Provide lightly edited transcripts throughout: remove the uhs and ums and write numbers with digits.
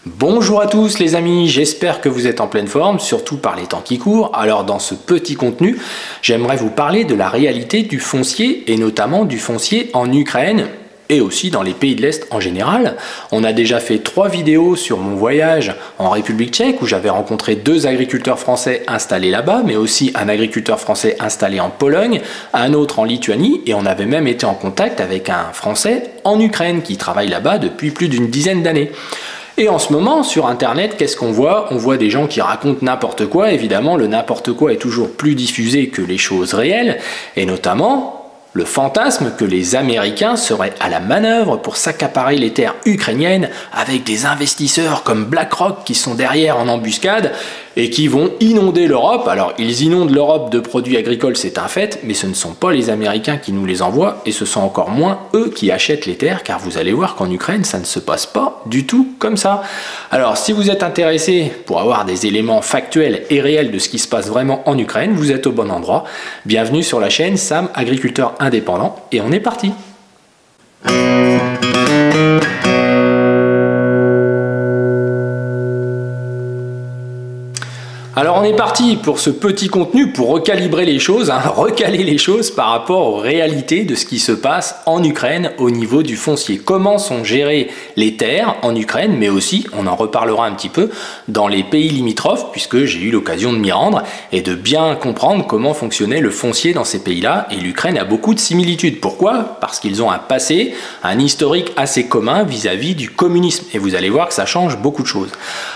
Bonjour à tous les amis, j'espère que vous êtes en pleine forme, surtout par les temps qui courent. Alors dans ce petit contenu, j'aimerais vous parler de la réalité du foncier et notamment du foncier en Ukraine et aussi dans les pays de l'Est en général. On a déjà fait 3 vidéos sur mon voyage en République tchèque où j'avais rencontré 2 agriculteurs français installés là-bas, mais aussi un agriculteur français installé en Pologne, un autre en Lituanie et on avait même été en contact avec un Français en Ukraine qui travaille là-bas depuis plus d'une dizaine d'années. Et en ce moment, sur Internet, qu'est-ce qu'on voit? On voit des gens qui racontent n'importe quoi. Évidemment, le n'importe quoi est toujours plus diffusé que les choses réelles, et notamment le fantasme que les Américains seraient à la manœuvre pour s'accaparer les terres ukrainiennes avec des investisseurs comme BlackRock qui sont derrière en embuscade et qui vont inonder l'Europe. Alors, ils inondent l'Europe de produits agricoles, c'est un fait, mais ce ne sont pas les Américains qui nous les envoient et ce sont encore moins eux qui achètent les terres, car vous allez voir qu'en Ukraine, ça ne se passe pas du tout comme ça. Alors, si vous êtes intéressé pour avoir des éléments factuels et réels de ce qui se passe vraiment en Ukraine, vous êtes au bon endroit. Bienvenue sur la chaîne Sam, agriculteur indépendant, et on est parti. Alors on est parti pour ce petit contenu pour recalibrer les choses, recaler les choses par rapport aux réalités de ce qui se passe en Ukraine au niveau du foncier. Comment sont gérées les terres en Ukraine, mais aussi, on en reparlera un petit peu, dans les pays limitrophes, puisque j'ai eu l'occasion de m'y rendre et de bien comprendre comment fonctionnait le foncier dans ces pays-là. Et l'Ukraine a beaucoup de similitudes. Pourquoi? Parce qu'ils ont un passé, un historique assez commun vis-à-vis du communisme. Et vous allez voir que ça change beaucoup de choses.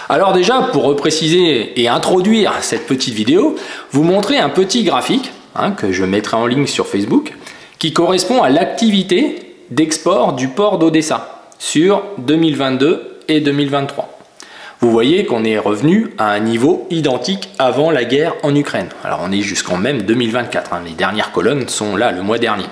Alors déjà, pour repréciser et introduire cette petite vidéo, vous montrer un petit graphique que je mettrai en ligne sur Facebook qui correspond à l'activité d'export du port d'Odessa sur 2022 et 2023. Vous voyez qu'on est revenu à un niveau identique avant la guerre en Ukraine. Alors on est jusqu'en même 2024, les dernières colonnes sont là le mois dernier.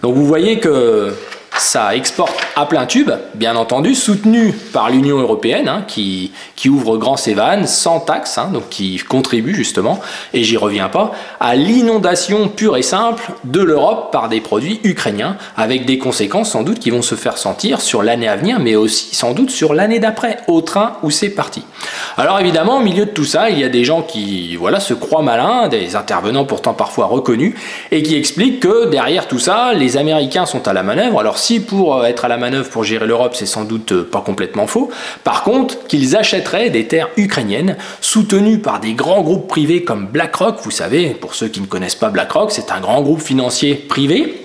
Donc vous voyez que ça exporte à plein tube, bien entendu, soutenu par l'Union européenne, qui ouvre grand ses vannes, sans taxe, donc qui contribue justement, et j'y reviens pas, à l'inondation pure et simple de l'Europe par des produits ukrainiens, avec des conséquences sans doute qui vont se faire sentir sur l'année à venir, mais aussi sans doute sur l'année d'après, au train où c'est parti. Alors évidemment, au milieu de tout ça, il y a des gens qui se croient malins, des intervenants pourtant parfois reconnus, et qui expliquent que derrière tout ça, les Américains sont à la manœuvre. Alors si pour être à la manœuvre pour gérer l'Europe, c'est sans doute pas complètement faux. Par contre, qu'ils achèteraient des terres ukrainiennes soutenues par des grands groupes privés comme BlackRock. Vous savez, pour ceux qui ne connaissent pas BlackRock, c'est un grand groupe financier privé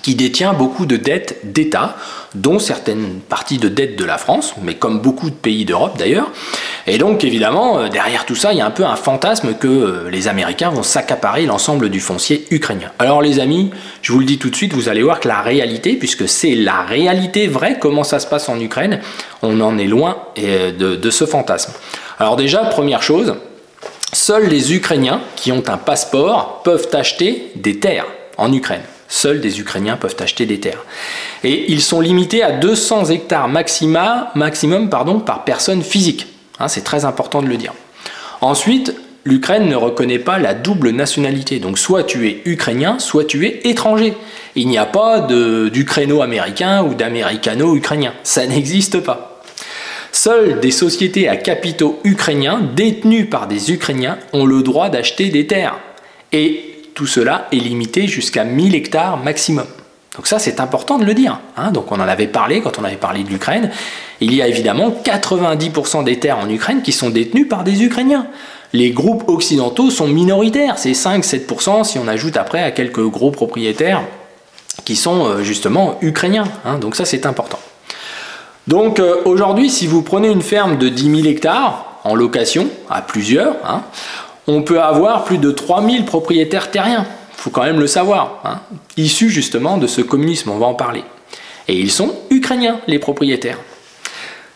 qui détient beaucoup de dettes d'État, dont certaines parties de dettes de la France, mais comme beaucoup de pays d'Europe d'ailleurs. Et donc évidemment, derrière tout ça, il y a un peu un fantasme que les Américains vont s'accaparer l'ensemble du foncier ukrainien. Alors les amis, je vous le dis tout de suite, vous allez voir que la réalité, puisque c'est la réalité vraie, comment ça se passe en Ukraine, on en est loin de ce fantasme. Alors déjà, première chose, seuls les Ukrainiens qui ont un passeport peuvent acheter des terres en Ukraine. Seuls des Ukrainiens peuvent acheter des terres. Et ils sont limités à 200 hectares maximum par personne physique. C'est très important de le dire. Ensuite, l'Ukraine ne reconnaît pas la double nationalité. Donc soit tu es ukrainien, soit tu es étranger. Il n'y a pas d'ukraino-américain ou d'américano-ukrainien. Ça n'existe pas. Seules des sociétés à capitaux ukrainiens détenues par des Ukrainiens ont le droit d'acheter des terres. Et tout cela est limité jusqu'à 1000 hectares maximum. Donc ça, c'est important de le dire. Donc on en avait parlé quand on avait parlé de l'Ukraine. Il y a évidemment 90% des terres en Ukraine qui sont détenues par des Ukrainiens. Les groupes occidentaux sont minoritaires. C'est 5-7% si on ajoute après à quelques gros propriétaires qui sont justement ukrainiens. Donc ça, c'est important. Donc aujourd'hui, si vous prenez une ferme de 10 000 hectares en location à plusieurs, on peut avoir plus de 3000 propriétaires terriens, il faut quand même le savoir, issus justement de ce communisme, on va en parler. Et ils sont ukrainiens, les propriétaires.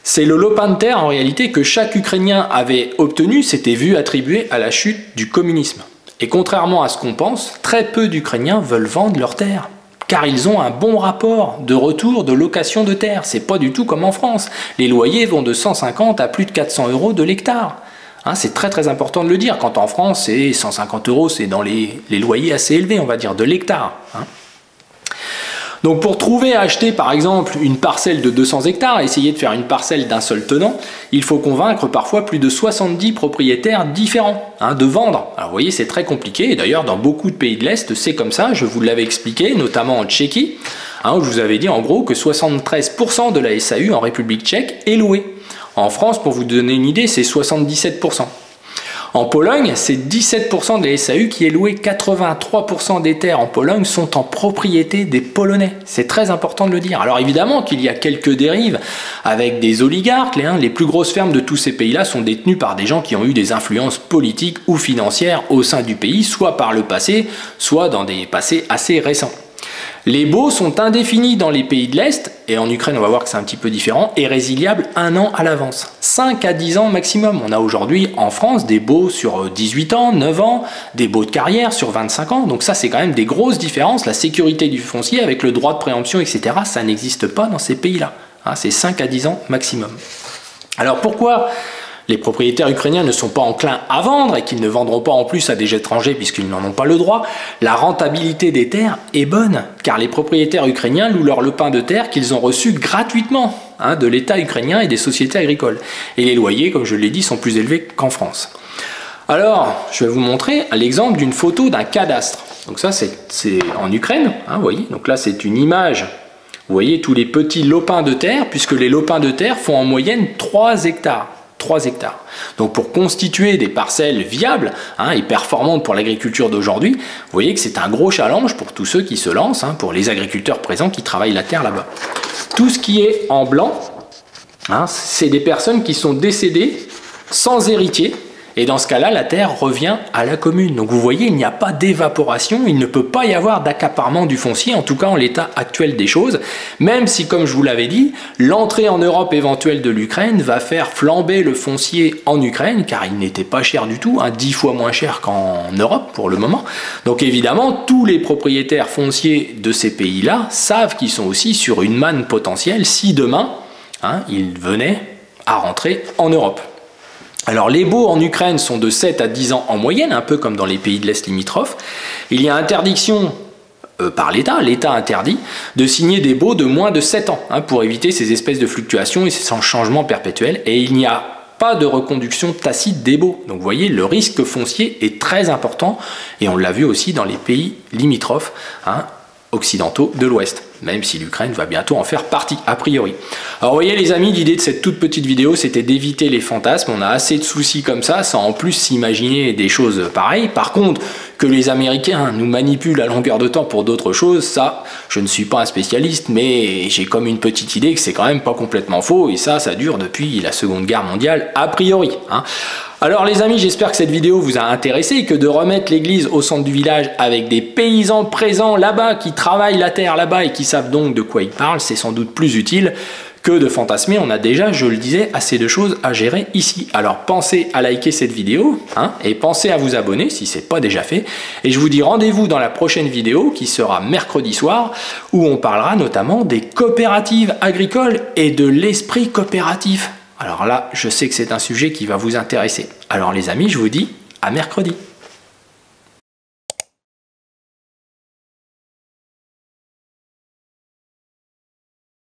C'est le lopin de terre en réalité que chaque Ukrainien avait obtenu, s'était vu attribué à la chute du communisme. Et contrairement à ce qu'on pense, très peu d'Ukrainiens veulent vendre leurs terres, car ils ont un bon rapport de retour de location de terre. C'est pas du tout comme en France. Les loyers vont de 150 à plus de 400 € de l'hectare. C'est très très important de le dire, quand en France c'est 150 €, c'est dans les loyers assez élevés, on va dire, de l'hectare. Donc pour trouver à acheter par exemple une parcelle de 200 hectares, essayer de faire une parcelle d'un seul tenant, il faut convaincre parfois plus de 70 propriétaires différents de vendre. Alors vous voyez, c'est très compliqué, et d'ailleurs dans beaucoup de pays de l'Est c'est comme ça, je vous l'avais expliqué, notamment en Tchéquie, où je vous avais dit en gros que 73% de la SAU en République tchèque est louée. En France, pour vous donner une idée, c'est 77%. En Pologne, c'est 17% de la SAU qui est louée. 83% des terres en Pologne sont en propriété des Polonais. C'est très important de le dire. Alors évidemment qu'il y a quelques dérives avec des oligarques. Les plus grosses fermes de tous ces pays-là sont détenues par des gens qui ont eu des influences politiques ou financières au sein du pays, soit par le passé, soit dans des passés assez récents. Les baux sont indéfinis dans les pays de l'Est, et en Ukraine on va voir que c'est un petit peu différent, et résiliables 1 an à l'avance. 5 à 10 ans maximum. On a aujourd'hui en France des baux sur 18 ans, 9 ans, des baux de carrière sur 25 ans, donc ça c'est quand même des grosses différences. La sécurité du foncier avec le droit de préemption, etc., ça n'existe pas dans ces pays-là. C'est 5 à 10 ans maximum. Alors pourquoi les propriétaires ukrainiens ne sont pas enclins à vendre et qu'ils ne vendront pas en plus à des étrangers puisqu'ils n'en ont pas le droit? La rentabilité des terres est bonne, car les propriétaires ukrainiens louent leur lopin de terre qu'ils ont reçu gratuitement de l'État ukrainien et des sociétés agricoles. Et les loyers, comme je l'ai dit, sont plus élevés qu'en France. Alors, je vais vous montrer l'exemple d'une photo d'un cadastre. Donc ça, c'est en Ukraine, vous voyez. Donc là, c'est une image. Vous voyez tous les petits lopins de terre, puisque les lopins de terre font en moyenne 3 hectares. 3 hectares. Donc pour constituer des parcelles viables et performantes pour l'agriculture d'aujourd'hui, vous voyez que c'est un gros challenge pour tous ceux qui se lancent, pour les agriculteurs présents qui travaillent la terre là-bas. Tout ce qui est en blanc, c'est des personnes qui sont décédées sans héritier, et dans ce cas-là, la terre revient à la commune. Donc vous voyez, il n'y a pas d'évaporation, il ne peut pas y avoir d'accaparement du foncier, en tout cas en l'état actuel des choses, même si, comme je vous l'avais dit, l'entrée en Europe éventuelle de l'Ukraine va faire flamber le foncier en Ukraine, car il n'était pas cher du tout, 10 fois moins cher qu'en Europe pour le moment. Donc évidemment, tous les propriétaires fonciers de ces pays-là savent qu'ils sont aussi sur une manne potentielle si demain, ils venaient à rentrer en Europe. Alors les baux en Ukraine sont de 7 à 10 ans en moyenne, un peu comme dans les pays de l'Est limitrophes. Il y a interdiction par l'État, l'État interdit, de signer des baux de moins de 7 ans pour éviter ces espèces de fluctuations et ces changements perpétuels. Et il n'y a pas de reconduction tacite des baux. Donc vous voyez, le risque foncier est très important et on l'a vu aussi dans les pays limitrophes occidentaux de l'Ouest, même si l'Ukraine va bientôt en faire partie, a priori. Alors vous voyez les amis, l'idée de cette toute petite vidéo, c'était d'éviter les fantasmes. On a assez de soucis comme ça, sans en plus s'imaginer des choses pareilles. Par contre, que les Américains nous manipulent à longueur de temps pour d'autres choses, ça, je ne suis pas un spécialiste, mais j'ai comme une petite idée que c'est quand même pas complètement faux, et ça dure depuis la Seconde Guerre mondiale, a priori. Alors les amis, j'espère que cette vidéo vous a intéressé et que de remettre l'église au centre du village avec des paysans présents là-bas qui travaillent la terre là-bas et qui savent donc de quoi ils parlent, c'est sans doute plus utile que de fantasmer. On a déjà, je le disais, assez de choses à gérer ici. Alors pensez à liker cette vidéo et pensez à vous abonner si ce n'est pas déjà fait. Et je vous dis rendez-vous dans la prochaine vidéo qui sera mercredi soir où on parlera notamment des coopératives agricoles et de l'esprit coopératif. Alors là, je sais que c'est un sujet qui va vous intéresser. Alors les amis, je vous dis à mercredi.